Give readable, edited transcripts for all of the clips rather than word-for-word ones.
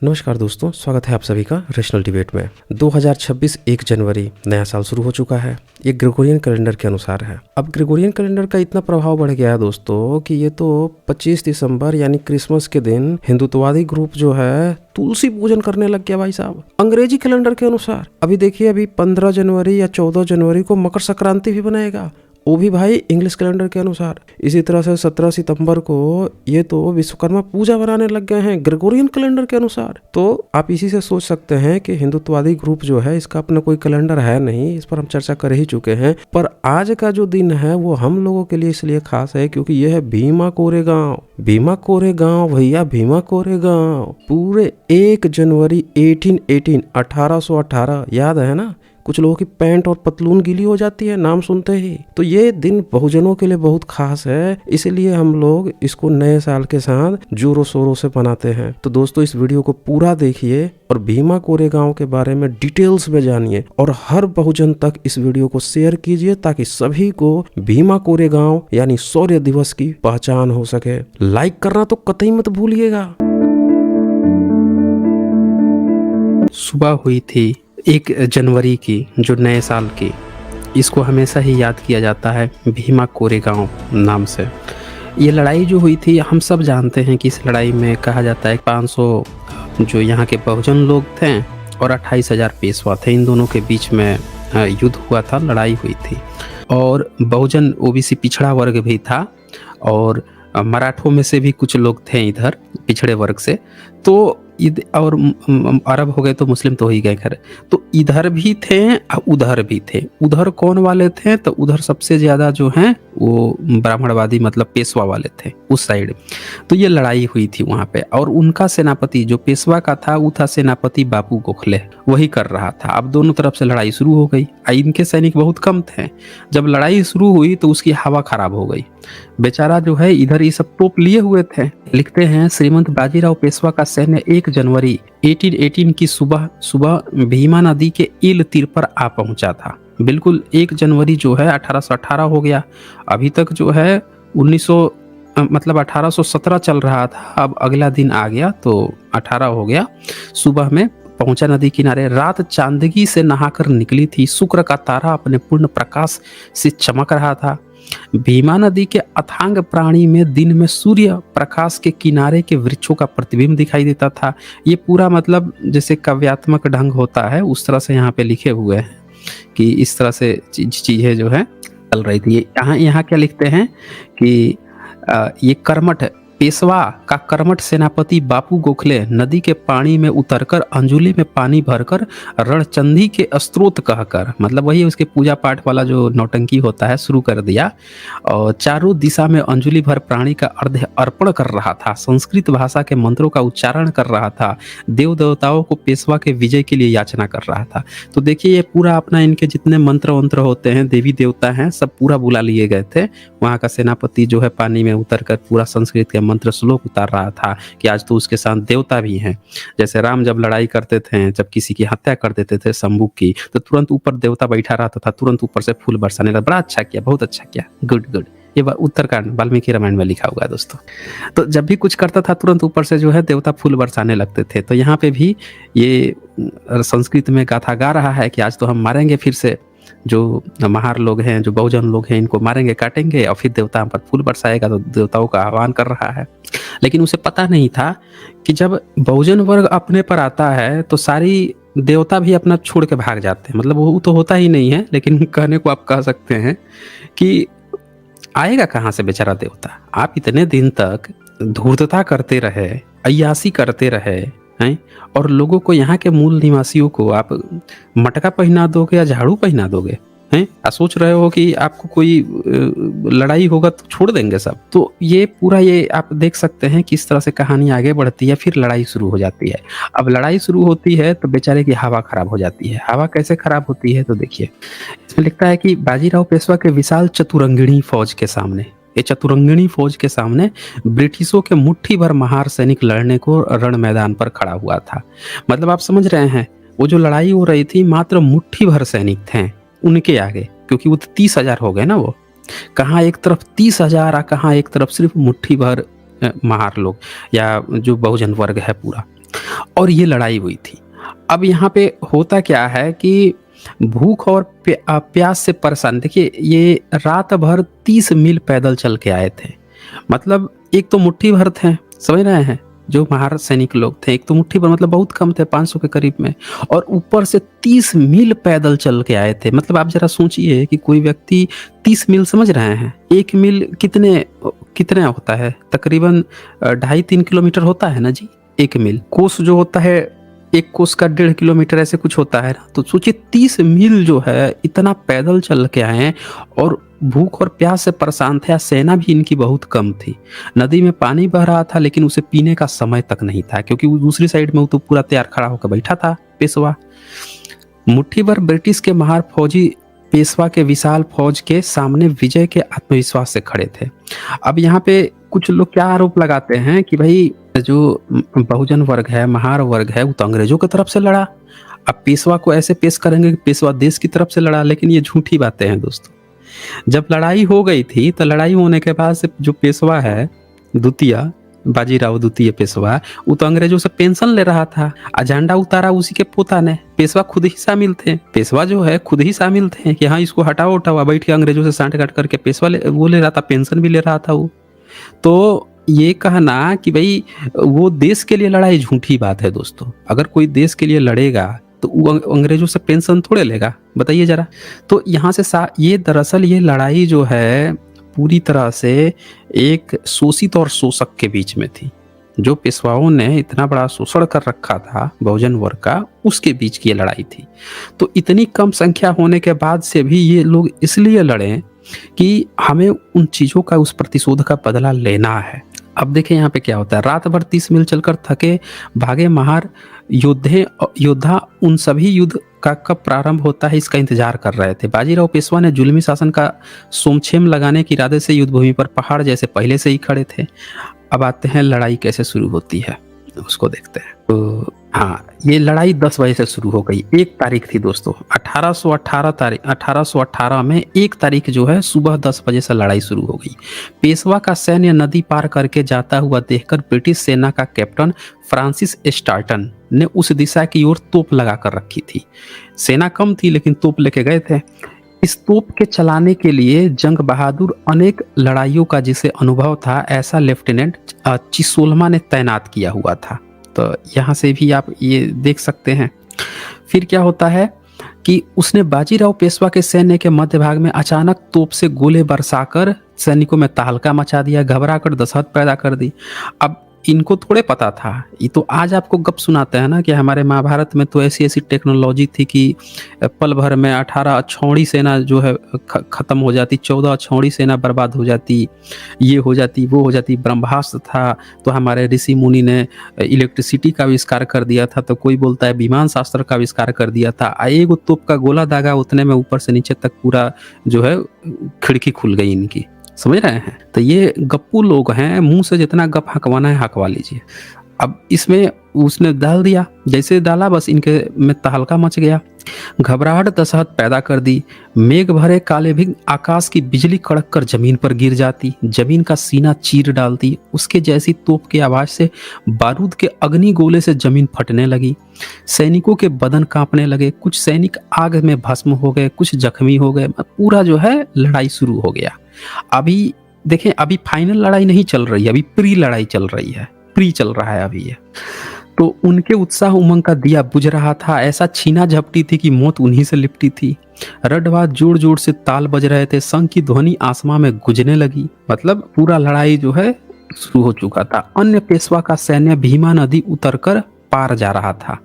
नमस्कार दोस्तों, स्वागत है आप सभी का रैशनल डिबेट में। 2026 1 जनवरी नया साल शुरू हो चुका है। ये ग्रेगोरियन कैलेंडर के अनुसार है। अब ग्रेगोरियन कैलेंडर का इतना प्रभाव बढ़ गया है दोस्तों कि ये तो 25 दिसंबर यानी क्रिसमस के दिन हिंदुत्ववादी ग्रुप जो है तुलसी पूजन करने लग गया भाई साहब। अंग्रेजी कैलेंडर के अनुसार अभी देखिए, अभी 15 जनवरी या 14 जनवरी को मकर संक्रांति भी बनाएगा, वो भी भाई इंग्लिश कैलेंडर के अनुसार। इसी तरह से 17 सितंबर को ये तो विश्वकर्मा पूजा बनाने लग गए हैं ग्रेगोरियन कैलेंडर के अनुसार। तो आप इसी से सोच सकते हैं कि हिंदुत्ववादी ग्रुप जो है इसका अपना कोई कैलेंडर है नहीं, इस पर हम चर्चा कर ही चुके हैं। पर आज का जो दिन है वो हम लोगों के लिए इसलिए खास है क्योंकि यह है भीमा कोरेगांव। भीमा कोरेगांव भैया, भीमा कोरेगांव। पूरे 1 जनवरी 1818 याद है ना? कुछ लोगों की पैंट और पतलून गीली हो जाती है नाम सुनते ही। तो ये दिन बहुजनों के लिए बहुत खास है, इसलिए हम लोग इसको नए साल के साथ जोरों शोरों से मनाते हैं। तो दोस्तों, इस वीडियो को पूरा देखिए और भीमा कोरेगांव के बारे में डिटेल्स में जानिए और हर बहुजन तक इस वीडियो को शेयर कीजिए ताकि सभी को भीमा कोरेगांव यानी शौर्य दिवस की पहचान हो सके। लाइक करना तो कतई मत भूलिएगा। सुबह हुई थी 1 जनवरी की, जो नए साल की, इसको हमेशा ही याद किया जाता है भीमा कोरेगांव नाम से। ये लड़ाई जो हुई थी, हम सब जानते हैं कि इस लड़ाई में कहा जाता है 500 जो यहाँ के बहुजन लोग थे और 28,000 पेशवा थे, इन दोनों के बीच में युद्ध हुआ था, लड़ाई हुई थी। और बहुजन ओबीसी पिछड़ा वर्ग भी था और मराठों में से भी कुछ लोग थे इधर पिछड़े वर्ग से। तो और अरब हो गए तो मुस्लिम तो हो ही गए खैर। तो इधर भी थे और उधर भी थे। उधर कौन वाले थे? तो उधर सबसे ज्यादा जो हैं वो ब्राह्मणवादी मतलब पेशवा वाले थे उस साइड। तो ये लड़ाई हुई थी वहां पे और उनका सेनापति जो पेशवा का था वो था सेनापति बापू गोखले, वही कर रहा था। अब दोनों तरफ से लड़ाई शुरू हो गई। इनके सैनिक बहुत कम थे। जब लड़ाई शुरू हुई तो उसकी हवा खराब हो गई। बेचारा जो है इधर ये सब तोप लिए हुए थे। लिखते हैं श्रीमंत बाजीराव पेशवा का सैन्य 1 जनवरी 1818 की सुबह भीमा नदी के ईल तीर पर आ पहुंचा था। बिल्कुल 1 जनवरी जो है 1818 हो गया। अभी तक जो है 1817 चल रहा था, अब अगला दिन आ गया तो 18 हो गया। सुबह में पहुंचा नदी किनारे। रात चांदगी से नहाकर निकली थी। शुक्र का तारा अपने पूर्ण प्रकाश से चमक रहा था। भीमा नदी के अथांग प्राणी में दिन में सूर्य प्रकाश के किनारे के वृक्षों का प्रतिबिंब दिखाई देता था। ये पूरा मतलब जैसे काव्यात्मक ढंग होता है उस तरह से यहाँ पे लिखे हुए हैं कि इस तरह से चीजें जो है चल रही थी। यहाँ क्या लिखते हैं कि ये कर्मठ पेशवा का कर्मठ सेनापति बापू गोखले नदी के पानी में उतरकर अंजुलि में पानी भरकर रणचंदी के स्त्रोत कहकर, मतलब वही उसके पूजा पाठ वाला जो नौटंकी होता है, शुरू कर दिया और चारों दिशा में अंजुलि भर प्राणी का अर्घ्य अर्पण कर रहा था। संस्कृत भाषा के मंत्रों का उच्चारण कर रहा था। देव देवताओं को पेशवा के विजय के लिए याचना कर रहा था। तो देखिए ये पूरा अपना इनके जितने मंत्र वंत्र होते हैं, देवी देवता हैं, सब पूरा बुला लिए गए थे। वहाँ का सेनापति जो है पानी में उतरकर पूरा संस्कृत के मंत्र श्लोक उतार रहा था कि आज तो उसके साथ देवता भी हैं। जैसे राम जब लड़ाई करते थे, जब किसी की हत्या कर देते थे शंभू की, तो तुरंत ऊपर देवता बैठा रहता था, तुरंत ऊपर से फूल बरसाने लगा। बड़ा अच्छा किया, बहुत अच्छा किया, गुड गुड। ये उत्तरकांड वाल्मीकि रामायण में लिखा हुआ है दोस्तों। तो जब भी कुछ करता था तुरंत ऊपर से जो है देवता फूल बरसाने लगते थे। तो यहाँ पे भी ये संस्कृत में गाथा गा रहा है कि आज तो हम मारेंगे फिर से जो महार लोग हैं, जो बहुजन लोग हैं, इनको मारेंगे, काटेंगे और फिर देवता पर फूल बरसाएगा। तो देवताओं का आह्वान कर रहा है। लेकिन उसे पता नहीं था कि जब बहुजन वर्ग अपने पर आता है तो सारी देवता भी अपना छोड़ के भाग जाते हैं। मतलब वो तो होता ही नहीं है, लेकिन कहने को आप कह सकते हैं कि आएगा कहाँ से बेचारा देवता। आप इतने दिन तक धूर्तता करते रहे, अय्यासी करते रहे हैं और लोगों को, यहाँ के मूल निवासियों को आप मटका पहना दोगे या झाड़ू पहना दोगे हैं? सोच रहे हो कि आपको कोई लड़ाई होगा तो छोड़ देंगे सब। तो ये पूरा ये आप देख सकते हैं किस तरह से कहानी आगे बढ़ती है। फिर लड़ाई शुरू हो जाती है। अब लड़ाई शुरू होती है तो बेचारे की हवा खराब हो जाती है। हवा कैसे खराब होती है तो देखिए, इसमें लिखता है कि बाजीराव पेशवा के विशाल चतुरंगिणी फौज के सामने, ये चतुरंगिणी फौज के सामने ब्रिटिशों के मुट्ठी भर महार सैनिक लड़ने को रण मैदान पर खड़ा हुआ था। मतलब आप समझ रहे हैं, वो जो लड़ाई हो रही थी मात्र मुट्ठी भर सैनिक थे उनके आगे, क्योंकि वो 30,000 हो गए ना। वो कहाँ एक तरफ 30,000 और कहाँ एक तरफ सिर्फ मुट्ठी भर महार लोग या जो बहुजन वर्ग है पूरा, और ये लड़ाई हुई थी। अब यहाँ पे होता क्या है कि भूख और प्यास से परेशान, देखिए ये रात भर 30 मील पैदल चल के आए थे। मतलब एक तो मुट्ठी भर थे, समझ रहे हैं, जो महार सैनिक लोग थे, एक तो मुट्ठी भर मतलब बहुत कम थे, 500 के करीब में, और ऊपर से 30 मील पैदल चल के आए थे। मतलब आप जरा सोचिए कि कोई व्यक्ति 30 मील, समझ रहे हैं, 1 मील कितने कितने होता है, तकरीबन 2.5-3 किलोमीटर होता है ना जी, 1 मील। कोस जो होता है, एक कोस का 1.5 किलोमीटर ऐसे कुछ होता है ना। तो सोचिए 30 मील जो है इतना पैदल चल के आए हैं, और भूख और प्यास से परेशान थे। सेना भी इनकी बहुत कम थी। नदी में पानी बह रहा था लेकिन उसे पीने का समय तक नहीं था, क्योंकि वो दूसरी साइड में वो तो पूरा तैयार खड़ा होकर बैठा था पेशवा। मुट्ठी भर ब्रिटिश के महार फौजी पेशवा के विशाल फौज के सामने विजय के आत्मविश्वास से खड़े थे। अब यहाँ पे कुछ लोग क्या आरोप लगाते हैं कि भाई जो बहुजन वर्ग है, महार वर्ग है, वो तो अंग्रेजों की तरफ से लड़ा। अब पेशवा को ऐसे पेश करेंगे कि पेशवा देश की तरफ से लड़ा, लेकिन ये झूठी बातें हैं दोस्तों। जब लड़ाई हो गई थी तो लड़ाई होने के बाद से जो पेशवा है, द्वितीय बाजीराव द्वितीय पेशवा, वो तो अंग्रेजों से पेंशन ले रहा था। झंडा उतारा उसी के पोता ने। पेशवा खुद ही शामिल थे, पेशवा जो है खुद ही शामिल थे कि हाँ इसको हटाओ उठाओ, बैठ के अंग्रेजों से सांठ काट करके पेशवा वो ले रहा था, पेंशन भी ले रहा था वो। तो ये कहना कि भाई वो देश के लिए लड़ाई, झूठी बात है दोस्तों। अगर कोई देश के लिए लड़ेगा तो वो अंग्रेजों से पेंशन थोड़े लेगा, बताइए जरा। तो यहाँ से ये दरअसल ये लड़ाई जो है पूरी तरह से एक शोषित और शोषक के बीच में थी। जो पेशवाओं ने इतना बड़ा शोषण कर रखा था बहुजन वर्ग का, उसके बीच की ये लड़ाई थी। तो इतनी कम संख्या होने के बाद से भी ये लोग इसलिए लड़े कि हमें उन चीज़ों का, उस प्रतिशोध का बदला लेना है। अब देखें यहाँ पे क्या होता है। रात भर 30 मील चलकर थके भागे महार योद्धा उन सभी युद्ध का कब प्रारंभ होता है इसका इंतजार कर रहे थे। बाजीराव पेशवा ने जुल्मी शासन का सोमक्षेम लगाने के इरादे से युद्ध भूमि पर पहाड़ जैसे पहले से ही खड़े थे। अब आते हैं लड़ाई कैसे शुरू होती है, उसको देखते हैं। तो हाँ, ये लड़ाई 10 बजे से शुरू हो गई। 1 तारीख थी दोस्तों, 1818 में 1 तारीख जो है सुबह 10 बजे से लड़ाई शुरू हो गई। पेशवा का सैन्य नदी पार करके जाता हुआ देखकर ब्रिटिश सेना का कैप्टन फ्रांसिस स्टार्टन ने उस दिशा की ओर तोप लगा कर रखी थी। सेना कम थी लेकिन तोप लेके गए थे। इस तोप के चलाने के लिए जंग बहादुर अनेक लड़ाइयों का जिसे अनुभव था, ऐसा लेफ्टिनेंट चिसोलमा ने तैनात किया हुआ था। तो यहाँ से भी आप ये देख सकते हैं। फिर क्या होता है कि उसने बाजीराव पेशवा के सैन्य के मध्य भाग में अचानक तोप से गोले बरसाकर सैनिकों में तहलका मचा दिया, घबरा कर दहशत पैदा कर दी। अब इनको थोड़े पता था, ये तो आज आपको गप सुनाते हैं ना कि हमारे महाभारत में तो ऐसी ऐसी टेक्नोलॉजी थी कि पल भर में 18 अछौड़ी सेना जो है खत्म हो जाती, 14 अछौड़ी सेना बर्बाद हो जाती, ये हो जाती, वो हो जाती। ब्रह्मास्त्र था तो हमारे ऋषि मुनि ने इलेक्ट्रिसिटी का आविष्कार कर दिया था, तो कोई बोलता है विमान शास्त्र का आविष्कार कर दिया था। एक तोप का गोला दागा उतने में ऊपर से नीचे तक पूरा जो है खिड़की खुल गई इनकी, समझ रहे हैं। तो ये गप्पू लोग हैं, मुंह से जितना गप हकवाना है हकवा लीजिए। अब इसमें उसने डाल दिया, जैसे डाला बस इनके में तहलका मच गया, घबराहट दहशत पैदा कर दी। मेघ भरे काले भी आकाश की बिजली कड़क कर जमीन पर गिर जाती, जमीन का सीना चीर डालती। उसके जैसी तोप की आवाज से बारूद के अग्नि गोले से जमीन फटने लगी। सैनिकों के बदन कांपने लगे, कुछ सैनिक आग में भस्म हो गए, कुछ जख्मी हो गए। पूरा जो है लड़ाई शुरू हो गया। अभी देखें, अभी फाइनल लड़ाई नहीं चल रही है, अभी प्री लड़ाई चल रही है, प्री चल रहा है अभी ये। तो उनके उत्साह उमंग का दिया बुझ रहा था, ऐसा छीना झपटी थी कि मौत उन्हीं से लिपटी थी। रडवाद जोर जोर से ताल बज रहे थे, शंख की ध्वनि आसमां में गुजने लगी। मतलब पूरा लड़ाई जो है शुरू हो चुका था। अन्य पेशवा का सैन्य भीमा नदी उतरकर पार जा रहा था।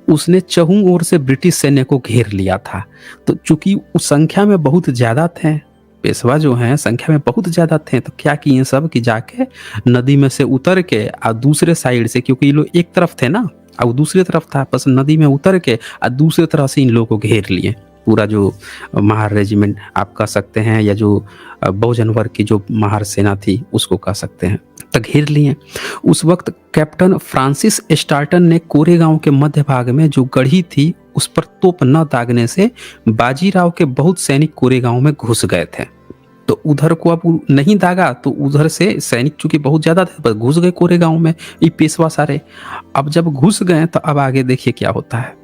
उसने चहुं ओर से ब्रिटिश सैन्य को घेर लिया था। तो चूंकि उस संख्या में बहुत ज्यादा थे, पेशवा जो हैं संख्या में बहुत ज्यादा थे, तो क्या किए सब कि जाके नदी में से उतर के और दूसरे साइड से, क्योंकि ये लोग एक तरफ थे ना और दूसरी तरफ था, बस नदी में उतर के और दूसरी तरफ से इन लोगों को घेर लिए। पूरा जो महार रेजिमेंट आप कह सकते हैं, या जो बहुजन वर्ग की जो महार सेना थी उसको कह सकते हैं, तो घेर लिए। उस वक्त कैप्टन फ्रांसिस स्टार्टन ने कोरेगांव के मध्य भाग में जो गढ़ी थी उस पर तोप न दागने से बाजीराव के बहुत सैनिक कोरेगांव में घुस गए थे। तो उधर को अब नहीं दागा तो उधर से सैनिक चूंकि बहुत ज्यादा थे बस घुस गए कोरेगांव में, ये पेशवा सारे। अब जब घुस गए तो अब आगे देखिए क्या होता है।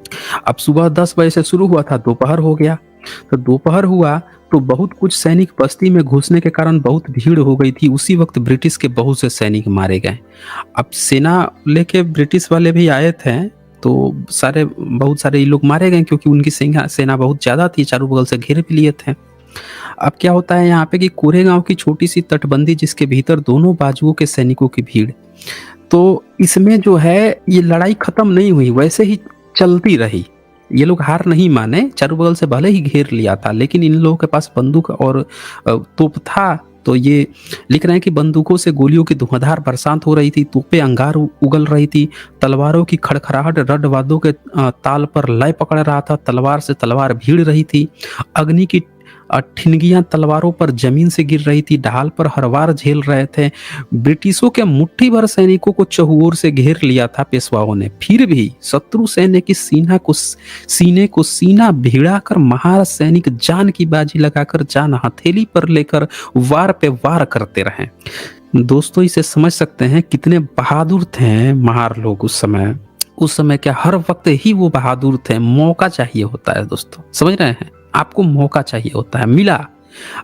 अब सुबह 10 बजे से शुरू हुआ था, दोपहर हो गया। तो दोपहर हुआ तो बहुत कुछ सैनिक बस्ती में घुसने के कारण बहुत भीड़ हो गई थी। उसी वक्त ब्रिटिश के बहुत से सैनिक मारे गए। अब सेना लेके ब्रिटिश वाले भी आए थे तो बहुत सारे ये लोग मारे गए क्योंकि उनकी सेना बहुत ज्यादा थी, चारों बगल से घेर भी लिए थे। अब क्या होता है यहाँ पे कि कोरेगांव की छोटी सी तटबंदी जिसके भीतर दोनों बाजुओं के सैनिकों की भीड़, तो इसमें जो है ये लड़ाई खत्म नहीं हुई, वैसे ही चलती रही। ये लोग हार नहीं माने, चारों बगल से भले ही घेर लिया था लेकिन इन लोगों के पास बंदूक और तोप था। तो ये लिख रहे हैं कि बंदूकों से गोलियों की धुआंधार बरसात हो रही थी, तोपें अंगार उगल रही थी, तलवारों की खड़खड़ाहट रडवादों के ताल पर लय पकड़ रहा था, तलवार से तलवार भीड़ रही थी, अग्नि की ठिनगियां तलवारों पर जमीन से गिर रही थी, ढाल पर हर वार झेल रहे थे। ब्रिटिशों के मुट्ठी भर सैनिकों को चहुओर से घेर लिया था पेशवाओं ने, फिर भी शत्रु सैन्य की सीने को सीना भिड़ाकर महार सैनिक जान की बाजी लगाकर जान हथेली पर लेकर वार पे वार करते रहे। दोस्तों इसे समझ सकते हैं कितने बहादुर थे महार लोग उस समय क्या हर वक्त ही वो बहादुर थे। मौका चाहिए होता है दोस्तों, समझ रहे हैं, आपको मौका चाहिए होता है। मिला,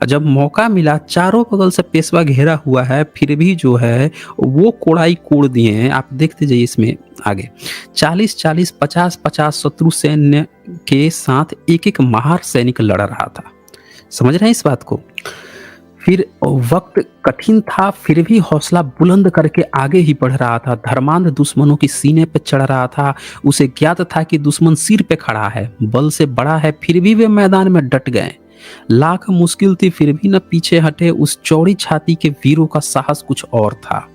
जब मौका मिला, चारों बगल से पेशवा घेरा हुआ है, फिर भी जो है वो कोड़ाई कोड़ दिए हैं। आप देखते जाइए इसमें आगे 40-40, 50-50 शत्रु सैन्य के साथ एक एक महार सैनिक लड़ रहा था। समझ रहे हैं इस बात को। फिर वक्त कठिन था, फिर भी हौसला बुलंद करके आगे ही बढ़ रहा था। धर्मांध दुश्मनों की सीने पे चढ़ रहा था। उसे ज्ञात था कि दुश्मन सिर पे खड़ा है, बल से बड़ा है, फिर भी वे मैदान में डट गए। लाख मुश्किल थी फिर भी न पीछे हटे। उस चौड़ी छाती के वीरों का साहस कुछ और था।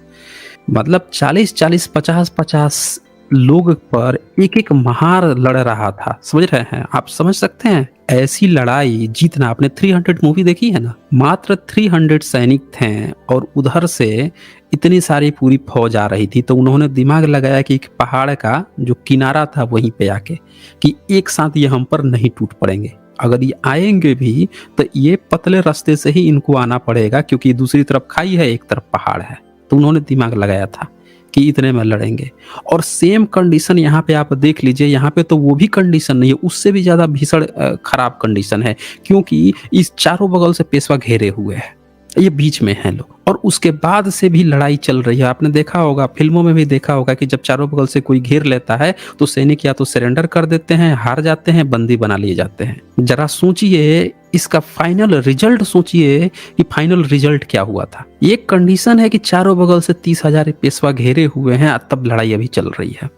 मतलब 40-40, 50-50 लोग पर एक एक महार लड़ रहा था। समझ रहे हैं, आप समझ सकते हैं ऐसी लड़ाई जीतना। आपने 300 मूवी देखी है ना, मात्र 300 सैनिक थे और उधर से इतनी सारी पूरी फौज आ रही थी। तो उन्होंने दिमाग लगाया कि एक पहाड़ का जो किनारा था वहीं पे आके कि एक साथ ये हम पर नहीं टूट पड़ेंगे, अगर ये आएंगे भी तो ये पतले रास्ते से ही इनको आना पड़ेगा क्योंकि दूसरी तरफ खाई है, एक तरफ पहाड़ है। तो उन्होंने दिमाग लगाया था कि इतने में लड़ेंगे। और सेम कंडीशन यहाँ पे आप देख लीजिए, यहाँ पे तो वो भी कंडीशन नहीं है, उससे भी ज्यादा भीषण खराब कंडीशन है क्योंकि इस चारों बगल से पेशवा घेरे हुए हैं, ये बीच में हैं लोग और उसके बाद से भी लड़ाई चल रही है। आपने देखा होगा, फिल्मों में भी देखा होगा कि जब चारों बगल से कोई घेर लेता है तो सैनिक या तो सरेंडर कर देते हैं, हार जाते हैं, बंदी बना लिए जाते हैं। जरा सोचिए इसका फाइनल रिजल्ट, सोचिए कि फाइनल रिजल्ट क्या हुआ था। एक कंडीशन है कि चारों बगल से 30,000 पेशवा घेरे हुए हैं, तब लड़ाई अभी चल रही है।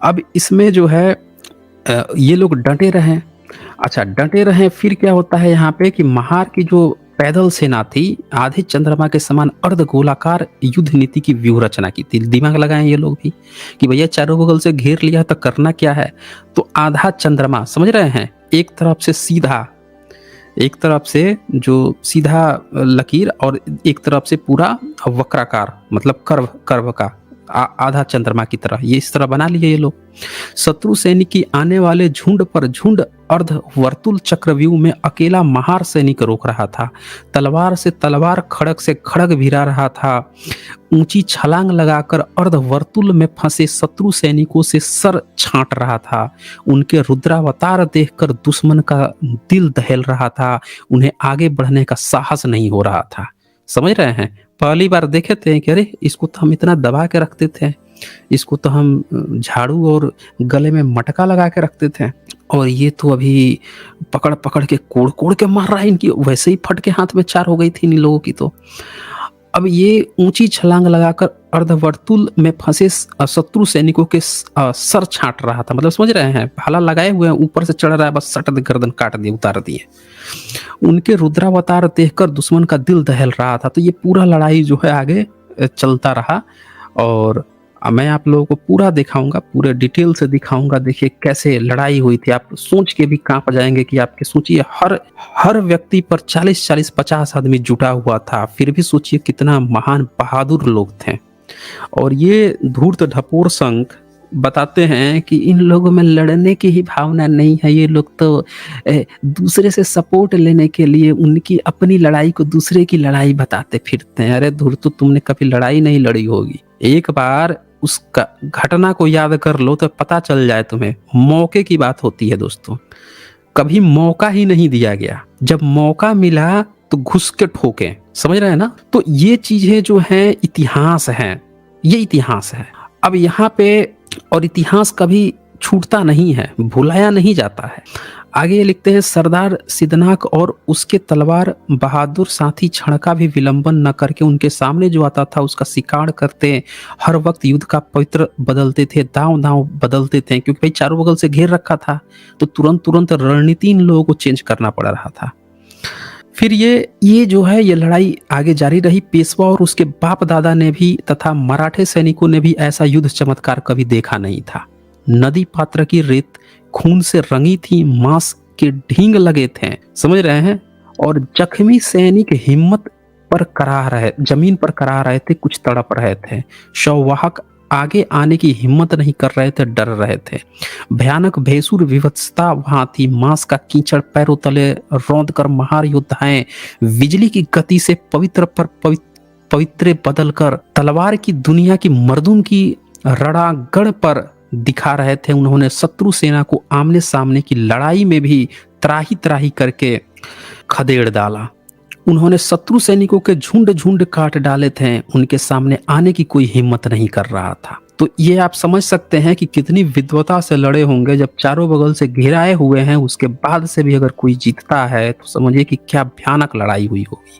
अब इसमें जो है ये लोग डटे रहे। अच्छा, डटे रहे, फिर क्या होता है यहाँ पे कि महार की जो पैदल सेना थी, आधे चंद्रमा के समान अर्ध गोलाकार युद्ध नीति की व्यूह रचना की थी। दिमाग लगाए ये लोग भी कि भैया चारों बगल से घेर लिया तो करना क्या है। तो आधा चंद्रमा, समझ रहे हैं, एक तरफ से सीधा, एक तरफ से जो सीधा लकीर और एक तरफ से पूरा वक्राकार, मतलब कर्व का आधा चंद्रमा की तरह, ये इस तरह बना लिए ये लोग। शत्रु सैनिक की आने वाले झुंड पर झुंड अर्ध वर्तुल चक्रव्यूह में अकेला महार सैनिक रोक रहा था। तलवार से तलवार, खड़ग से खड़ग भिड़ा रहा था। ऊंची छलांग लगाकर अर्ध वर्तुल में फंसे शत्रु सैनिकों से सर छांट रहा था। उनके रुद्रावतार देखकर दुश्मन का दिल दहल रहा था। उन्हें आगे बढ़ने का साहस नहीं हो रहा था। समझ रहे हैं, पहली बार देखे थे कि अरे इसको तो हम इतना दबा के रखते थे, इसको तो हम झाड़ू और गले में मटका लगा के रखते थे, और ये तो अभी पकड़ पकड़ के कोड़ कोड़ के मार रहा है। इनकी वैसे ही फट के हाथ में चार हो गई थी इन लोगों की। तो अब ये ऊंची छलांग लगाकर अर्धवर्तुल में फंसे शत्रु सैनिकों के सर छांट रहा था। मतलब समझ रहे हैं, भाला लगाए हुए हैं, ऊपर से चढ़ रहा है, बस सट दे, गर्दन काट दिए, उतार दिए। उनके रुद्रावतार देखकर दुश्मन का दिल दहल रहा था। तो ये पूरा लड़ाई जो है आगे चलता रहा और मैं आप लोगों को पूरा दिखाऊंगा, पूरे डिटेल से दिखाऊंगा। देखिए कैसे लड़ाई हुई थी, आप सोच के भी कांप जाएंगे कि आपके सोचिए हर व्यक्ति पर 40-40, 50 आदमी जुटा हुआ था। फिर भी सोचिए कितना महान बहादुर लोग थे। और ये धूर्त ढपोर संघ बताते हैं कि इन लोगों में लड़ने की ही भावना नहीं है, ये लोग तो दूसरे से सपोर्ट लेने के लिए उनकी अपनी लड़ाई को दूसरे की लड़ाई बताते फिरते हैं। अरे धुर, तो तुमने कभी लड़ाई नहीं लड़ी होगी, एक बार उस घटना को याद कर लो तो पता चल जाए तुम्हें। मौके की बात होती है दोस्तों, कभी मौका ही नहीं दिया गया, जब मौका मिला तो घुस के ठोके, समझ रहे हैं ना। तो ये चीजें जो हैं इतिहास हैं, ये इतिहास है। अब यहाँ पे और इतिहास कभी छूटता नहीं है, भुलाया नहीं जाता है। आगे ये लिखते हैं, सरदार सिद्धनाक और उसके तलवार बहादुर साथी क्षण का भी विलंबन न करके उनके सामने जो आता था उसका शिकार करते, हर वक्त युद्ध का पवित्र बदलते थे, दांव दांव बदलते थे, क्योंकि भाई चारों बगल से घेर रखा था तो तुरंत तुरंत रणनीति इन लोगों को चेंज करना पड़ रहा था। फिर ये जो है ये लड़ाई आगे जारी रही। पेशवा और उसके बाप दादा ने भी तथा मराठे सैनिकों ने भी ऐसा युद्ध चमत्कार कभी देखा नहीं था। नदी पात्र की रेत खून से रंगी थी, मांस के ढींग लगे थे, समझ रहे हैं, और जख्मी सैनिक हिम्मत पर करा रहे, जमीन पर करा रहे थे, कुछ तड़प रहे थे। शववाहक आगे आने की हिम्मत नहीं कर रहे थे, डर रहे थे। भयानक भैंसुर विवत्सता वहां थी, मांस का कीचड़ पैरों तले रौंद कर महार योद्धाएं बिजली की गति से पवित्र पर पवित्र बदलकर तलवार की दुनिया की मर्दूम की रणांगण पर दिखा रहे थे। उन्होंने शत्रु सेना को आमने सामने की लड़ाई में भी त्राही त्राही करके खदेड़ डाला। उन्होंने शत्रु सैनिकों के झुंड झुंड काट डाले थे, उनके सामने आने की कोई हिम्मत नहीं कर रहा था। तो ये आप समझ सकते हैं कि कितनी विद्वता से लड़े होंगे। जब चारों बगल से घेराए हुए हैं उसके बाद से भी अगर कोई जीतता है तो समझिए कि क्या भयानक लड़ाई हुई होगी।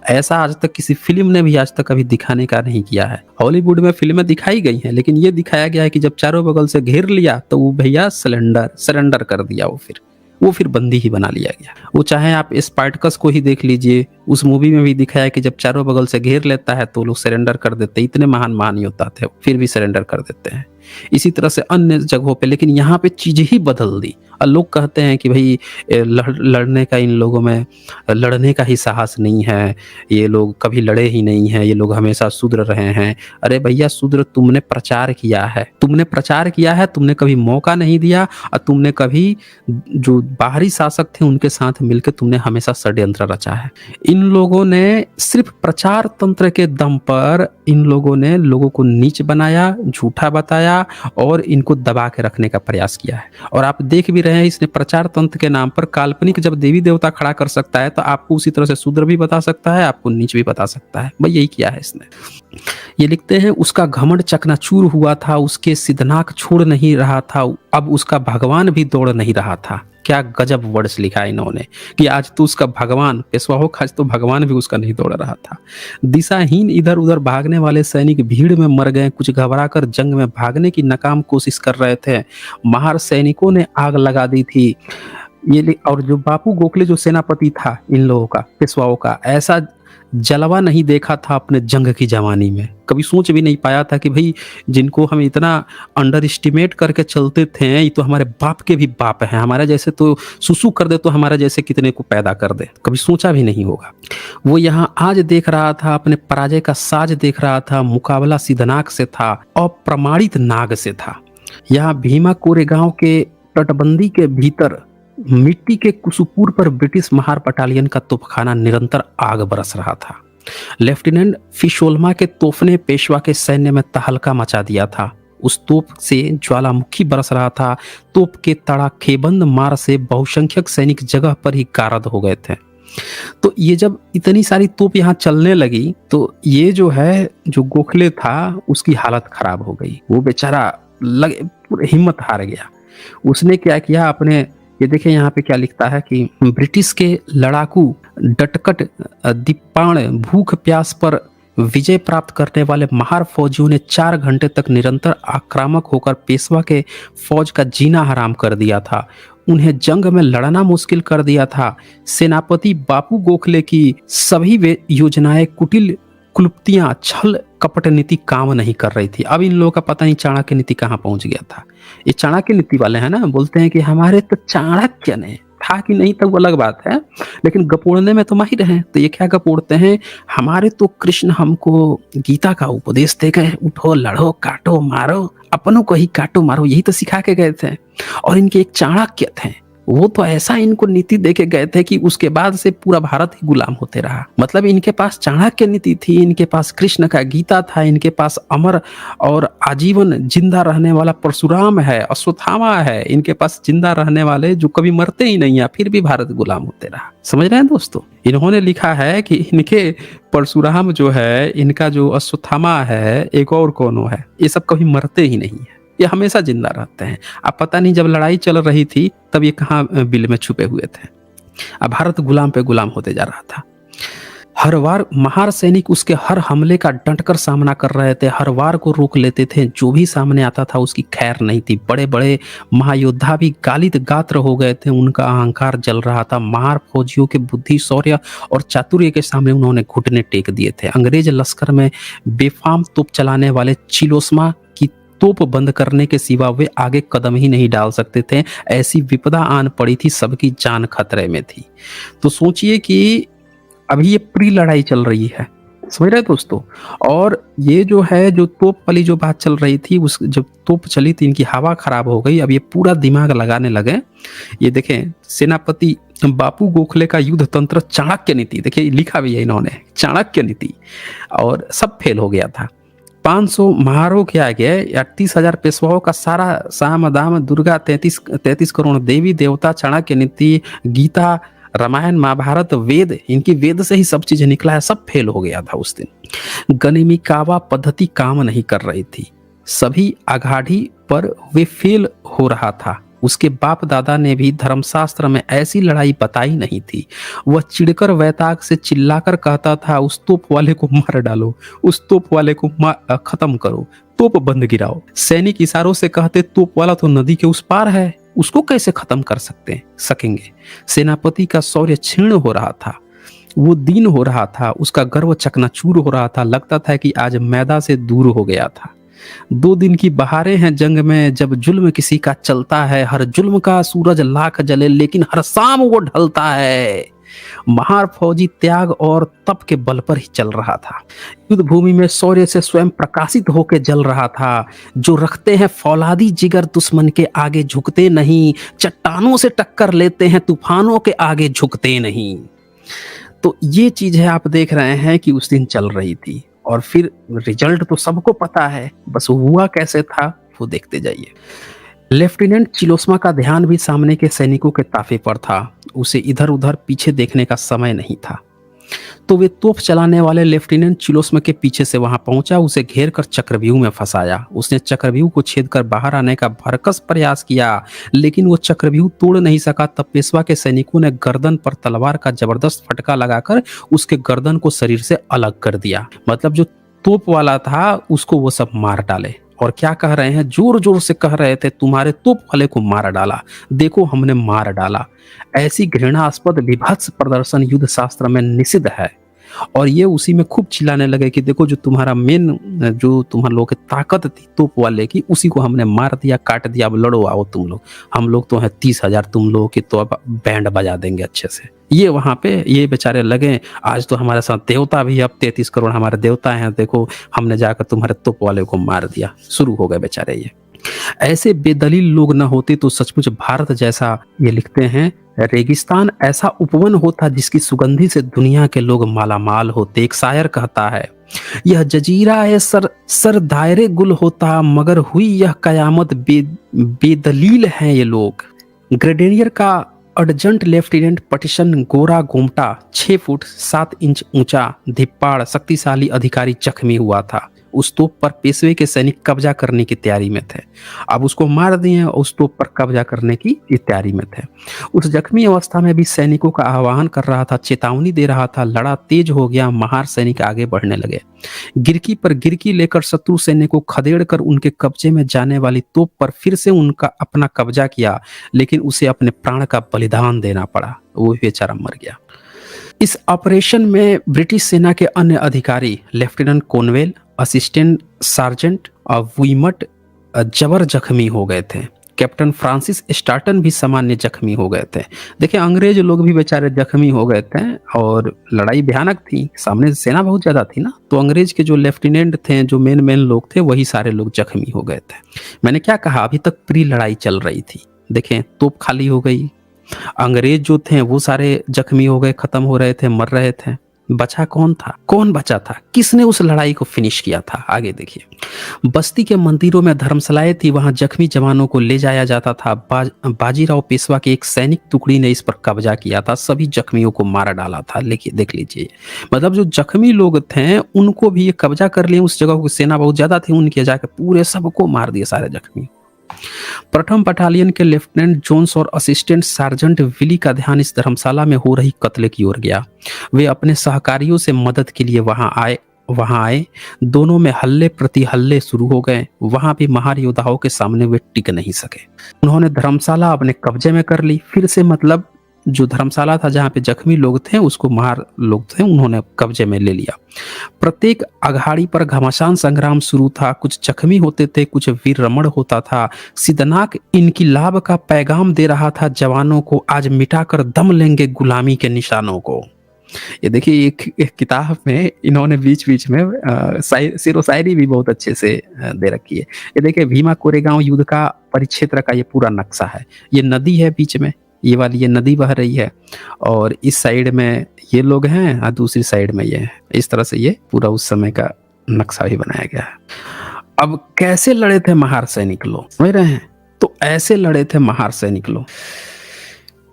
ऐसा आज तक किसी फिल्म ने भी आज तक कभी दिखाने का नहीं किया है। हॉलीवुड में फिल्में दिखाई गई हैं, लेकिन ये दिखाया गया है कि जब चारों बगल से घेर लिया तो वो भैया सरेंडर कर दिया, वो फिर बंदी ही बना लिया गया। वो चाहे आप स्पार्टकस को ही देख लीजिए, उस मूवी में भी दिखाया कि जब चारों बगल से घेर लेता है तो लोग सरेंडर कर देते, इतने महान योद्धा थे फिर भी सरेंडर कर देते हैं। इसी तरह से अन्य जगहों पे, लेकिन यहाँ पे चीजें ही बदल दी। और लोग कहते हैं कि भाई लड़ने का इन लोगों में लड़ने का ही साहस नहीं है, ये लोग कभी लड़े ही नहीं हैं, ये लोग हमेशा सुधर रहे हैं। अरे भैया सुधर, तुमने प्रचार किया है, तुमने कभी मौका नहीं दिया, और तुमने कभी जो बाहरी शासक थे उनके साथ मिलकर तुमने हमेशा षड्यंत्र रचा है। इन लोगों ने सिर्फ प्रचार तंत्र के दम पर इन लोगों ने लोगों को नीच बनाया, झूठा बताया और इनको दबा के रखने का प्रयास किया है। और आप देख भी रहे हैं, इसने प्रचार तंत्र के नाम पर काल्पनिक जब देवी देवता खड़ा कर सकता है तो आपको उसी तरह से शूद्र भी बता सकता है, आपको नीच भी बता सकता है। भाई यही किया है इसने। ये लिखते हैं, उसका घमंड चकनाचूर हुआ था, उसके सिद्धनाक छोड़ नहीं रहा था, अब उसका भगवान भी दौड़ नहीं रहा था। क्या गजब वर्ड्स लिखा इन्होंने कि आज तो उसका भगवान, पेशवा हो आज तो भगवान भी उसका नहीं दौड़ रहा था। दिशाहीन इधर उधर भागने वाले सैनिक भीड़ में मर गए, कुछ घबराकर जंग में भागने की नाकाम कोशिश कर रहे थे। महार सैनिकों ने आग लगा दी थी। ये और जो बापू गोखले जो सेनापति था इन लोगों का, पेशवाओं का, ऐसा जलवा नहीं देखा था अपने जंग की जवानी में। कभी सोच भी नहीं पाया था कि भाई जिनको हम इतना अंडर एस्टिमेट करके चलते थे, ये तो हमारे बाप के भी बाप हैं, हमारे जैसे तो सुसु कर दे तो हमारे जैसे कितने को पैदा कर दे, कभी सोचा भी नहीं होगा। वो यहाँ आज देख रहा था, अपने पराजय का साज देख रहा था। मुकाबला सिद्धनाक से था, अप्रमाणित नाग से था। यहाँ भीमा कोरेगांव के तटबंदी के भीतर मिट्टी के कुसुपुर पर ब्रिटिश महार बटालियन का तोपखाना निरंतर आग बरस रहा था। लेफ्टिनेंट फिशोल्मा के तोप ने पेशवा के सैन्य में तहलका मचा दिया था। उस तोप से ज्वालामुखी बरस रहा था। तोप के तड़ाकेबंद मार से बहुसंख्यक सैनिक जगह पर ही गारद हो गए थे। तो ये जब इतनी सारी तोप यहाँ चलने लगी तो ये जो है, जो गोखले था उसकी हालत खराब हो गई। वो बेचारा हिम्मत हार गया। उसने क्या किया, अपने ये देखिए यहाँ पे क्या लिखता है कि ब्रिटिश के लड़ाकू डटकट दीपाण भूख प्यास पर विजय प्राप्त करने वाले महार फौजियों ने 4 घंटे तक निरंतर आक्रामक होकर पेशवा के फौज का जीना हराम कर दिया था। उन्हें जंग में लड़ना मुश्किल कर दिया था। सेनापति बापू गोखले की सभी वे योजनाएं, कुटिल क्लुप्तियां, छल कपट नीति काम नहीं कर रही थी। अब इन लोगों का पता नहीं चाणक्य नीति कहाँ पहुंच गया था। ये चाणक्य नीति वाले हैं ना, बोलते हैं कि हमारे तो चाणक्य ने था कि नहीं था वो अलग बात है, लेकिन गपोड़ने में तो माहिर हैं। तो ये क्या गपोड़ते हैं, हमारे तो कृष्ण हमको गीता का उपदेश दे गए, उठो लड़ो काटो मारो, अपनों को ही काटो मारो, यही तो सिखा के गए थे। और इनके एक चाणक्य थे, वो तो ऐसा इनको नीति दे के गए थे कि उसके बाद से पूरा भारत ही गुलाम होते रहा। मतलब इनके पास चाणक्य नीति थी, इनके पास कृष्ण का गीता था, इनके पास अमर और आजीवन जिंदा रहने वाला परशुराम है, अश्वत्थामा है, इनके पास जिंदा रहने वाले जो कभी मरते ही नहीं है, फिर भी भारत गुलाम होते रहा। समझ रहे हैं दोस्तों? इन्होंने लिखा है कि इनके परशुराम जो है, इनका जो अश्वत्थामा है, एक और कौन है, ये सब कभी मरते ही नहीं है, ये हमेशा जिंदा रहते हैं। अब पता नहीं जब लड़ाई चल रही थी तब ये कहाँ बिल में छुपे हुए थे। अब भारत गुलाम पे गुलाम होते जा रहा था। हर बार महार सैनिक उसके हर हमले का डटकर सामना कर रहे थे, हर वार को रोक लेते थे, जो भी सामने आता था उसकी खैर नहीं थी। बड़े बड़े महायोद्धा भी गालित गात्र हो गए थे, उनका अहंकार जल रहा था। महार फौजियों के बुद्धि, शौर्य और चातुर्य के सामने उन्होंने घुटने टेक दिए थे। अंग्रेज लश्कर में बेफाम तोप चलाने वाले चिलोस्मा की तोप बंद करने के सिवा वे आगे कदम ही नहीं डाल सकते थे। ऐसी विपदा आन पड़ी थी, सबकी जान खतरे में थी। तो सोचिए कि अभी ये प्री लड़ाई चल रही है, समझ रहे दोस्तों। और ये जो है, जो तोप वाली जो बात चल रही थी, उस जब तोप चली थी इनकी हवा खराब हो गई। अब ये पूरा दिमाग लगाने लगे। ये देखें, सेनापति बापू गोखले का युद्ध तंत्र चाणक्य नीति, देखिए लिखा भी है इन्होंने, चाणक्य नीति, और सब फेल हो गया था। 500 महारों के आगे या 30,000 पेशवाओं का सारा साम दाम दुर्गा 33 करोड़ देवी देवता, चाणक्य नीति, गीता, रामायण, महाभारत, वेद, इनकी वेद से ही सब चीजें निकला है, सब फेल हो गया था उस दिन। गनिमिकावा पद्धति काम नहीं कर रही थी, सभी आघाड़ी पर वे फेल हो रहा था। उसके बाप दादा ने भी धर्मशास्त्र में ऐसी लड़ाई बताई नहीं थी। वह चिढ़कर वैताग से चिल्लाकर कहता था, उस तोप वाले को मार डालो, उस तोप वाले को खत्म करो, तोप बंद गिराओ। सैनिक इशारों से कहते, तोप वाला तो नदी के उस पार है, उसको कैसे खत्म कर सकेंगे। सेनापति का शौर्य क्षीण हो रहा था, वो दीन हो रहा था, उसका गर्व चकनाचूर हो रहा था। लगता था कि आज मैदा से दूर हो गया था। 2 दिन की बहारें हैं जंग में, जब जुल्म किसी का चलता है, हर जुल्म का सूरज लाख जले, लेकिन हर शाम वो ढलता है। महार फौजी त्याग और तप के बल पर ही चल रहा था। युद्ध भूमि में शौर्य से स्वयं प्रकाशित होकर जल रहा था। जो रखते हैं फौलादी जिगर, दुश्मन के आगे झुकते नहीं, चट्टानों से टक्कर लेते हैं, तूफानों के आगे झुकते नहीं। तो ये चीज है, आप देख रहे हैं कि उस दिन चल रही थी। और फिर रिजल्ट तो सबको पता है, बस हुआ कैसे था वो देखते जाइए। लेफ्टिनेंट चिलोस्मा का ध्यान भी सामने के सैनिकों के ताफे पर था। उसे इधर उधर पीछे देखने का समय नहीं था। तो वे तोप चलाने वाले लेफ्टिनेंट चिलोस्मा के पीछे से वहां पहुंचा, उसे घेर कर चक्रव्यूह में फंसाया। उसने चक्रव्यूह को छेद कर बाहर आने का भरकस प्रयास किया, लेकिन वो चक्रव्यूह तोड़ नहीं सका। तब पेशवा के सैनिकों ने गर्दन पर तलवार का जबरदस्त फटका लगाकर उसके गर्दन को शरीर से अलग कर दिया। मतलब जो तोप वाला था उसको वो सब मार डाले। और क्या कह रहे हैं, जोर जोर से कह रहे थे, तुम्हारे तोप वाले को मार डाला, देखो हमने मार डाला। ऐसी घृणास्पद विभत्स प्रदर्शन युद्ध शास्त्र में निषिद्ध है। और ये उसी में खूब चिल्लाने लगे कि देखो, जो तुम्हारा मेन, जो तुम्हारे लोग की ताकत थी तोप वाले की, उसी को हमने मार दिया, काट दिया। अब लड़ो, आओ तुम लोग, हम लोग तो हैं 30,000, तुम लोगों की तो अब बैंड बजा देंगे अच्छे से। ये वहां पे ये बेचारे लगे, आज तो हमारे साथ देवता भी, अब 33 करोड़ हमारे देवता हैं, देखो हमने जाकर तुम्हारे तोप वाले को मार दिया। शुरू हो गए बेचारे। ये ऐसे बेदलील लोग न होते तो सचमुच भारत जैसा, ये लिखते हैं, रेगिस्तान ऐसा उपवन होता जिसकी सुगंधी से दुनिया के लोग मालामाल होते। एक शायर कहता है, यह जजीरा है सर दायरे गुल होता, मगर हुई यह कयामत बेदलील हैं ये लोग। ग्रेडेनियर का अर्जेंट लेफ्टिनेंट पटिशन गोरा गोमटा 6 फुट 7 इंच ऊंचा धिप्पाड़ शक्तिशाली अधिकारी जख्मी हुआ था। उस तोप पर पेशवे के सैनिक कब्जा करने की तैयारी में थे। अब उसको मार दिए और उस तोप पर कब्जा करने की तैयारी में थे। उस जख्मी अवस्था में भी सैनिकों का आह्वान कर रहा था, चेतावनी दे रहा था। लड़ा तेज हो गया, महार सैनिक आगे बढ़ने लगे। गिरकी पर गिरकी लेकर शत्रु सैनिक को खदेड़ कर उनके कब्जे में जाने वाली तोप पर फिर से उनका अपना कब्जा किया, लेकिन उसे अपने प्राण का बलिदान देना पड़ा। वो बेचारा मर गया। इस ऑपरेशन में ब्रिटिश सेना के अन्य अधिकारी लेफ्टिनेंट कॉनवेल, असिस्टेंट सार्जेंट और वीमट जबर जख्मी हो गए थे। कैप्टन फ्रांसिस स्टार्टन भी सामान्य जख्मी हो गए थे। देखिए अंग्रेज लोग भी बेचारे जख्मी हो गए थे और लड़ाई भयानक थी, सामने सेना बहुत ज़्यादा थी ना, तो अंग्रेज के जो लेफ्टिनेंट थे, जो मेन लोग थे, वही सारे लोग जख्मी हो गए थे। मैंने क्या कहा, अभी तक प्री लड़ाई चल रही थी। देखें तोप खाली हो गई, अंग्रेज जो थे वो सारे जख्मी हो गए, खत्म हो रहे थे, मर रहे थे। बचा कौन था, कौन बचा था, किसने उस लड़ाई को फिनिश किया था? आगे देखिए, बस्ती के मंदिरों में धर्मशालाएं थी, वहां जख्मी जवानों को ले जाया जाता था। बाजीराव पेशवा की एक सैनिक टुकड़ी ने इस पर कब्जा किया था, सभी जख्मियों को मार डाला था। लेकिन देख लीजिए, मतलब जो जख्मी लोग थे उनको भी ये कब्जा कर लिए, उस जगह की सेना बहुत ज्यादा थी उनके, जाके पूरे सबको मार दिए सारे जख्मी। प्रथम बटालियन के लेफ्टिनेंट जोन्स और असिस्टेंट सार्जेंट विली का ध्यान इस धर्मशाला में हो रही कत्ल की ओर गया। वे अपने सहकारियों से मदद के लिए वहां आए। दोनों में हल्ले प्रति हल्ले शुरू हो गए। वहां भी महार योद्धाओं के सामने वे टिक नहीं सके। उन्होंने धर्मशाला अपने कब्जे में कर ली फिर से, मतलब जो धर्मशाला था जहाँ पे जख्मी लोग थे उसको महार लोग थे उन्होंने कब्जे में ले लिया। प्रत्येक अघाड़ी पर घमासान संग्राम शुरू था। कुछ जख्मी होते थे, कुछ वीर रमण होता था। सिद्धनाक इनकिलाब का पैगाम दे रहा था जवानों को, आज मिटाकर दम लेंगे गुलामी के निशानों को। ये देखिए एक किताब में इन्होंने बीच बीच में शेरो शायरी भी बहुत अच्छे से दे रखी है। ये देखिए भीमा कोरेगांव युद्ध का परिक्षेत्र का ये पूरा नक्शा है। ये नदी है बीच में, ये वाली ये नदी बह रही है और इस साइड में ये लोग हैं और दूसरी साइड में ये है। इस तरह से ये पूरा उस समय का नक्शा भी बनाया गया है। अब कैसे लड़े थे महार सैनिक लोग, समझ रहे हैं? तो ऐसे लड़े थे महार सैनिक लोग।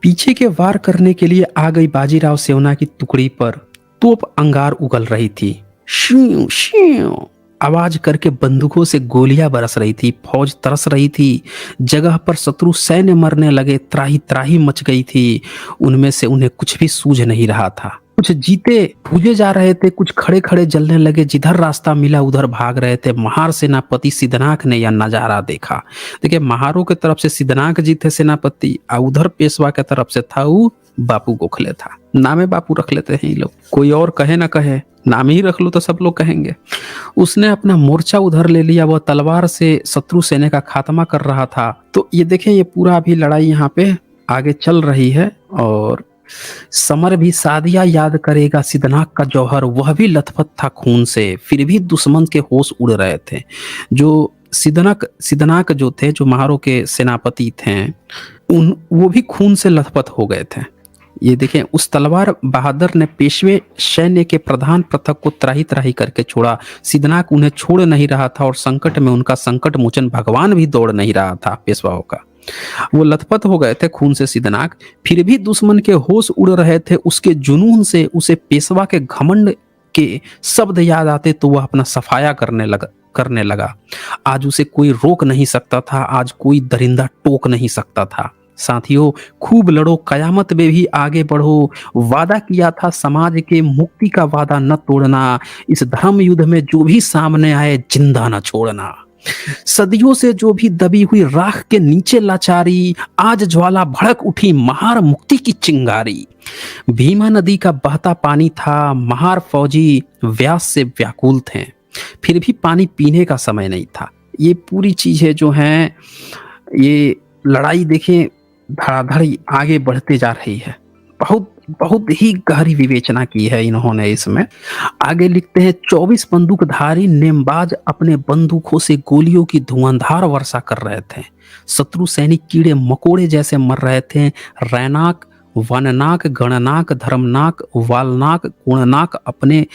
पीछे के वार करने के लिए आ गई बाजीराव सेना की टुकड़ी पर तोप अंगार उगल रही थी। श्यूं श्यूं आवाज करके बंदूकों से गोलियां बरस रही थी। फौज तरस रही थी। जगह पर शत्रु सैन्य मरने लगे। त्राही त्राही मच गई थी। उनमें से उन्हें कुछ भी सूझ नहीं रहा था। कुछ जीते भूजे जा रहे थे, कुछ खड़े खड़े जलने लगे। जिधर रास्ता मिला उधर भाग रहे थे। महार सेनापति सिद्धनाक ने यह नजारा देखा। देखिए महारों की तरफ से सिद्धनाक जी थे सेनापति, और उधर पेशवा की तरफ से था वो बापू गोखले था। नामे बापू रख लेते हैं ये लोग, कोई और कहे ना कहे, नाम ही रख लो तो सब लोग कहेंगे। उसने अपना मोर्चा उधर ले लिया। वह तलवार से शत्रु सेना का खात्मा कर रहा था। तो ये देखें, ये पूरा अभी लड़ाई यहाँ पे आगे चल रही है। और समर भी सादिया याद करेगा सिद्धनाक का जौहर, वह भी लथपथ था खून से, फिर भी दुश्मन के होश उड़ रहे थे। जो सिद्धनाक जो थे, जो महारों के सेनापति थे, वो भी खून से लथपथ हो गए थे। ये देखें, उस तलवार बहादुर ने पेशवे सैन्य के प्रधान पृथक को त्राही त्राही करके छोड़ा। सिद्धनाक उन्हें छोड़ नहीं रहा था और संकट में उनका संकट मोचन भगवान भी दौड़ नहीं रहा था पेशवाओं का। वो लथपथ हो गए थे खून से सिद्धनाक, फिर भी दुश्मन के होश उड़ रहे थे। उसके जुनून से उसे पेशवा के घमंड के शब्द याद आते तो वह अपना सफाया करने लगा। आज उसे कोई रोक नहीं सकता था, आज कोई दरिंदा टोक नहीं सकता था। साथियों, खूब लड़ो, कयामत में भी आगे बढ़ो। वादा किया था समाज के मुक्ति का वादा न तोड़ना। इस धर्म युद्ध में जो भी सामने आए जिंदा न छोड़ना। सदियों से जो भी दबी हुई राख के नीचे लाचारी, आज ज्वाला भड़क उठी महार मुक्ति की चिंगारी। भीमा नदी का बहता पानी था। महार फौजी व्यास से व्याकुल थे, फिर भी पानी पीने का समय नहीं था। ये पूरी चीजें जो हैं, ये लड़ाई देखें धड़ाधड़ आगे बढ़ते जा रही है। बहुत बहुत ही गहरी विवेचना की है इन्होंने इसमें। आगे लिखते हैं, 24 बंदूकधारी नेमबाज अपने बंदूकों से गोलियों की धुआंधार वर्षा कर रहे थे। शत्रु सैनिक कीड़े मकोड़े जैसे मर रहे थे। रैनाक, वननाक, गणनाक, धर्मनाक, वालनाक, गुणनाक अपने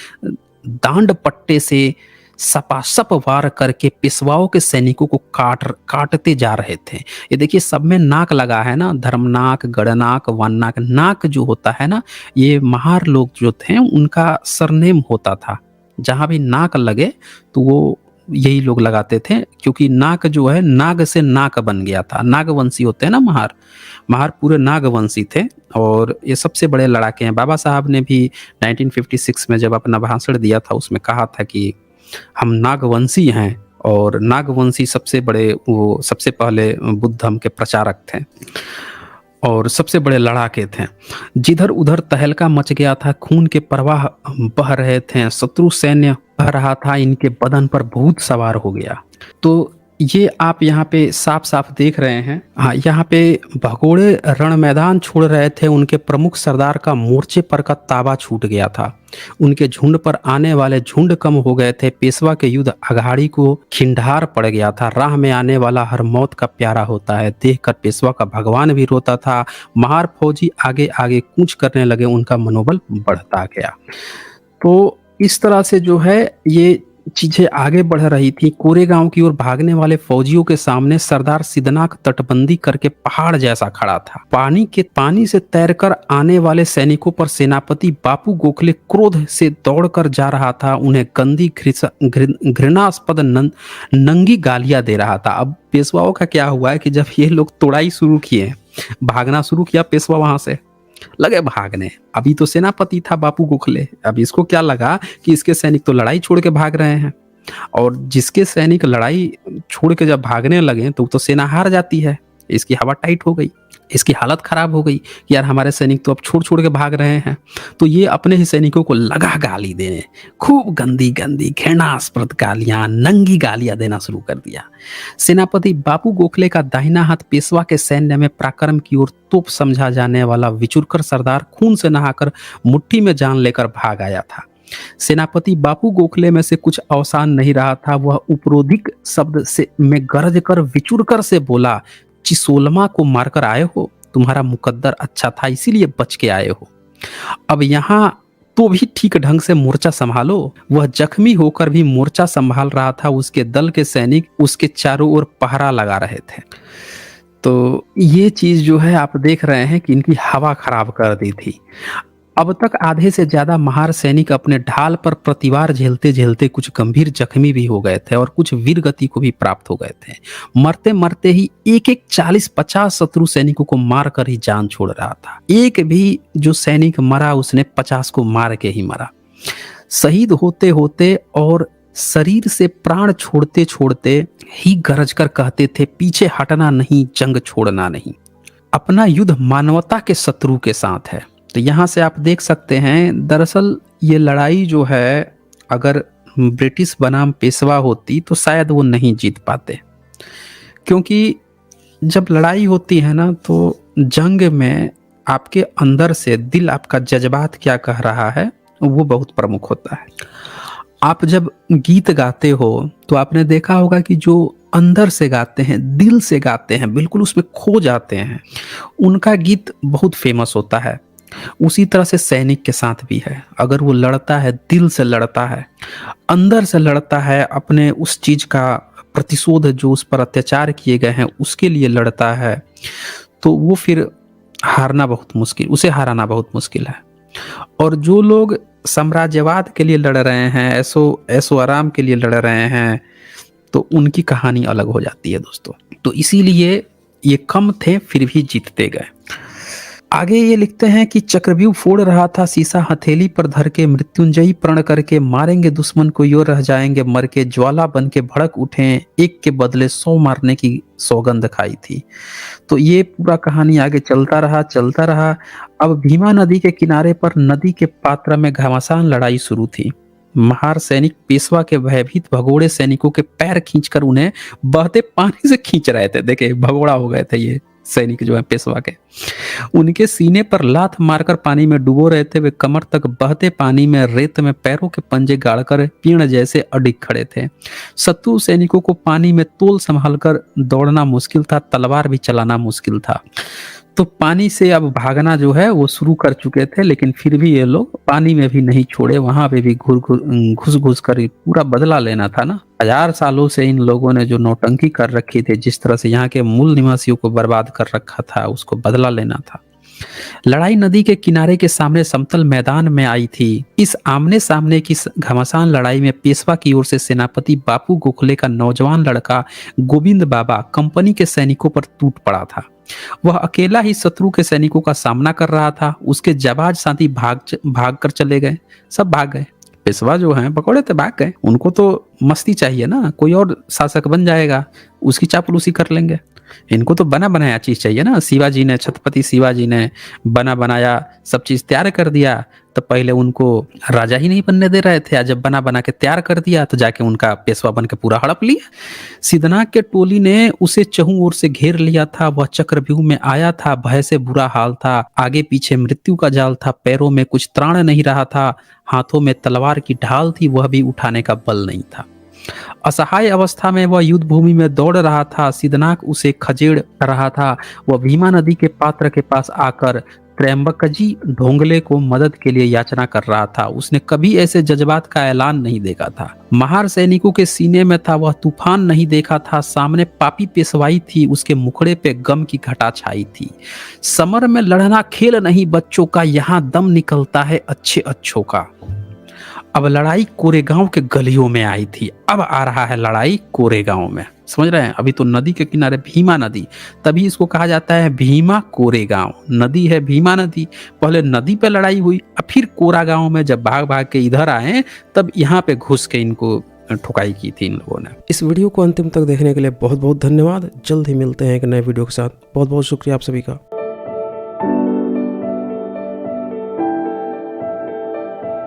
दांड पट्टे से सपासप वार करके पेशवाओं के सैनिकों को काटते जा रहे थे। ये देखिए सब में नाक लगा है ना, धर्मनाक, गणनाक, वननाक। नाक जो होता है ना, ये महार लोग जो थे उनका सरनेम होता था। जहां भी नाक लगे तो वो यही लोग लगाते थे, क्योंकि नाक जो है नाग से नाक बन गया था। नागवंशी होते हैं ना महार पूरे नागवंशी थे और ये सबसे बड़े लड़ाके हैं। बाबा साहब ने भी 1956 में जब अपना भाषण दिया था उसमें कहा था कि हम नागवंशी हैं, और नागवंशी सबसे बड़े, वो सबसे पहले बुद्ध धर्म के प्रचारक थे और सबसे बड़े लड़ाके थे। जिधर उधर तहलका मच गया था, खून के प्रवाह बह रहे थे। शत्रु सैन्य बह रहा था, इनके बदन पर भूत सवार हो गया। तो ये आप यहाँ पे साफ साफ देख रहे हैं। हाँ, यहाँ पे भगोड़े रण मैदान छोड़ रहे थे, उनके प्रमुख सरदार का मोर्चे पर का ताबा छूट गया था। उनके झुंड पर आने वाले झुंड कम हो गए थे। पेशवा के युद्ध अघाड़ी को खिंडार पड़ गया था। राह में आने वाला हर मौत का प्यारा होता है, देखकर पेशवा का भगवान भी रोता था। महार फौजी आगे आगे कूच करने लगे, उनका मनोबल बढ़ता गया। तो इस तरह से जो है ये चीजें आगे बढ़ रही थी। कोरेगांव की ओर भागने वाले फौजियों के सामने सरदार सिद्धनाथ तटबंदी करके पहाड़ जैसा खड़ा था। पानी से तैरकर आने वाले सैनिकों पर सेनापति बापू गोखले क्रोध से दौड़कर जा रहा था। उन्हें गंदी घृणास्पद नंगी गालियां दे रहा था। अब पेशवाओं का क्या हुआ है कि जब ये लोग तोड़ाई शुरू किए, भागना शुरू किया पेशवा, वहां से लगे भागने। अभी तो सेनापति था बापू गोखले, अब इसको क्या लगा कि इसके सैनिक तो लड़ाई छोड़ के भाग रहे हैं, और जिसके सैनिक लड़ाई छोड़ के जब भागने लगे तो सेना हार जाती है। इसकी हवा टाइट हो गई, इसकी हालत खराब हो गई कि यार हमारे सैनिक तो अब छोड़ छोड़ के भाग रहे हैं। तो ये अपने ही सैनिकों को लगा गाली देने, खूब गंदी गंदी घृणास्पद गालियां, नंगी गालियां देना शुरू कर दिया। सेनापति बापू गोखले का दाहिना हाथ पेशवा के सैन्य में पराक्रम की ओर तोप समझा जाने वाला विचुरकर सरदार खून से नहाकर मुट्ठी में जान लेकर भाग आया था। सेनापति बापू गोखले में से कुछ अवसान नहीं रहा था। वह उपरोधिक शब्द से में गरज कर विचुरकर से बोला, चिसोलमा को मारकर आए हो, तुम्हारा मुकद्दर अच्छा था इसीलिए बच के आए हो। अब यहाँ तो भी ठीक ढंग से मोर्चा संभालो। वह जख्मी होकर भी मोर्चा संभाल रहा था। उसके दल के सैनिक उसके चारों ओर पहरा लगा रहे थे। तो ये चीज जो है आप देख रहे हैं कि इनकी हवा खराब कर दी थी। अब तक आधे से ज्यादा महार सैनिक अपने ढाल पर प्रतिवार झेलते झेलते कुछ गंभीर जख्मी भी हो गए थे और कुछ वीर गति को भी प्राप्त हो गए थे। मरते मरते ही एक एक 40-50 शत्रु सैनिकों को मार कर ही जान छोड़ रहा था। एक भी जो सैनिक मरा उसने 50 को मार के ही मरा। शहीद होते होते और शरीर से प्राण छोड़ते छोड़ते ही गरज कर कहते थे, पीछे हटना नहीं, जंग छोड़ना नहीं। अपना युद्ध मानवता के शत्रु के साथ है। तो यहाँ से आप देख सकते हैं, दरअसल ये लड़ाई जो है अगर ब्रिटिश बनाम पेशवा होती तो शायद वो नहीं जीत पाते, क्योंकि जब लड़ाई होती है ना तो जंग में आपके अंदर से दिल, आपका जज्बात क्या कह रहा है वो बहुत प्रमुख होता है। आप जब गीत गाते हो तो आपने देखा होगा कि जो अंदर से गाते हैं, दिल से गाते हैं, बिल्कुल उसमें खो जाते हैं, उनका गीत बहुत फेमस होता है। उसी तरह से सैनिक के साथ भी है। अगर वो लड़ता है, दिल से लड़ता है, अंदर से लड़ता है, अपने उस चीज का प्रतिशोध जो उस पर अत्याचार किए गए हैं उसके लिए लड़ता है, तो वो फिर हारना बहुत मुश्किल, उसे हराना बहुत मुश्किल है। और जो लोग साम्राज्यवाद के लिए लड़ रहे हैं, ऐसो आराम के लिए लड़ रहे हैं, तो उनकी कहानी अलग हो जाती है दोस्तों। तो इसीलिए ये कम थे फिर भी जीतते गए। आगे ये लिखते हैं कि चक्रव्यूह फोड़ रहा था, शीशा हथेली पर धर के, मृत्युंजयी प्रण करके, मारेंगे दुश्मन को यो रह जाएंगे मर के, ज्वाला बन के भड़क उठे, एक के बदले 100 मारने की सौगंध खाई थी। तो ये पूरा कहानी आगे चलता रहा। अब भीमा नदी के किनारे पर नदी के पात्र में घमासान लड़ाई शुरू थी। महार सैनिक पेशवा के भयभीत भगोड़े सैनिकों के पैर खींचकर उन्हें बहते पानी से खींच रहे थे। देखे भगोड़ा हो गए थे ये सैनिक जो है पेशवा के। उनके सीने पर लात मारकर पानी में डुबो रहे थे। वे कमर तक बहते पानी में रेत में पैरों के पंजे गाड़कर पीण जैसे अडिग खड़े थे। शत्रु सैनिकों को पानी में तोल संभालकर दौड़ना मुश्किल था, तलवार भी चलाना मुश्किल था। तो पानी से अब भागना जो है वो शुरू कर चुके थे, लेकिन फिर भी ये लोग पानी में भी नहीं छोड़े, वहां पे भी घुस घुस कर पूरा बदला लेना था ना। 1000 सालों से इन लोगों ने जो नौटंकी कर रखी थी, जिस तरह से यहाँ के मूल निवासियों को बर्बाद कर रखा था, उसको बदला लेना था। लड़ाई नदी के किनारे के सामने समतल मैदान में आई थी। इस आमने सामने की घमासान लड़ाई में पेशवा की ओर से सेनापति बापू गोखले का नौजवान लड़का गोविंद बाबा कंपनी के सैनिकों पर टूट पड़ा था। वह अकेला ही शत्रु के सैनिकों का सामना कर रहा था। उसके जाबाज साथी भाग कर चले गए, सब भाग गए। पेशवा जो हैं पकौड़े तो भाग गए, उनको तो मस्ती चाहिए ना, कोई और शासक बन जाएगा उसकी चापलूसी कर लेंगे। इनको तो बना बनाया चीज चाहिए ना। शिवाजी ने, छत्रपति शिवाजी ने बना बनाया सब चीज तैयार कर दिया, तो पहले उनको राजा ही नहीं बनने दे रहे थे, जब बना बना के तैयार कर दिया तो जाके उनका पेशवा बन के पूरा हड़प लिया। सिद्धनाथ के टोली ने उसे चहुं ओर से घेर लिया था। वह चक्रव्यूह में आया था, भय से बुरा हाल था, आगे पीछे मृत्यु का जाल था, पैरों में कुछ त्राण नहीं रहा था, हाथों में तलवार की ढाल थी, वह भी उठाने का बल नहीं था। असहाय अवस्था में वह युद्ध भूमि में दौड़ रहा था। सिद्धनाथ उसे खदेड़ रहा था। वह भीमा नदी के पात्र के पास आकर त्रयंबकजी ढोंगले को मदद के लिए याचना कर रहा था। उसने कभी ऐसे जज्बात का ऐलान नहीं देखा था। महार सैनिकों के सीने में था, वह तूफान नहीं देखा था। सामने पापी पेशवाई थी, उसके मुखड़े पे गम की घटा छाई थी। समर में लड़ना खेल नहीं बच्चों का, यहाँ दम निकलता है अच्छे अच्छों का। अब लड़ाई कोरेगांव के गलियों में आई थी, अब आ रहा है लड़ाई कोरेगांव में। समझ रहे हैं? अभी तो नदी के किनारे भीमा नदी, तभी इसको कहा जाता है भीमा कोरेगांव। नदी है भीमा नदी, पहले नदी पे लड़ाई हुई, अब फिर कोरागांव में जब भाग भाग के इधर आए तब यहाँ पे घुस के इनको ठुकाई की थी इन लोगों ने। इस वीडियो को अंतिम तक देखने के लिए बहुत बहुत धन्यवाद। जल्द ही मिलते हैं एक नए वीडियो के साथ। बहुत बहुत शुक्रिया आप सभी का।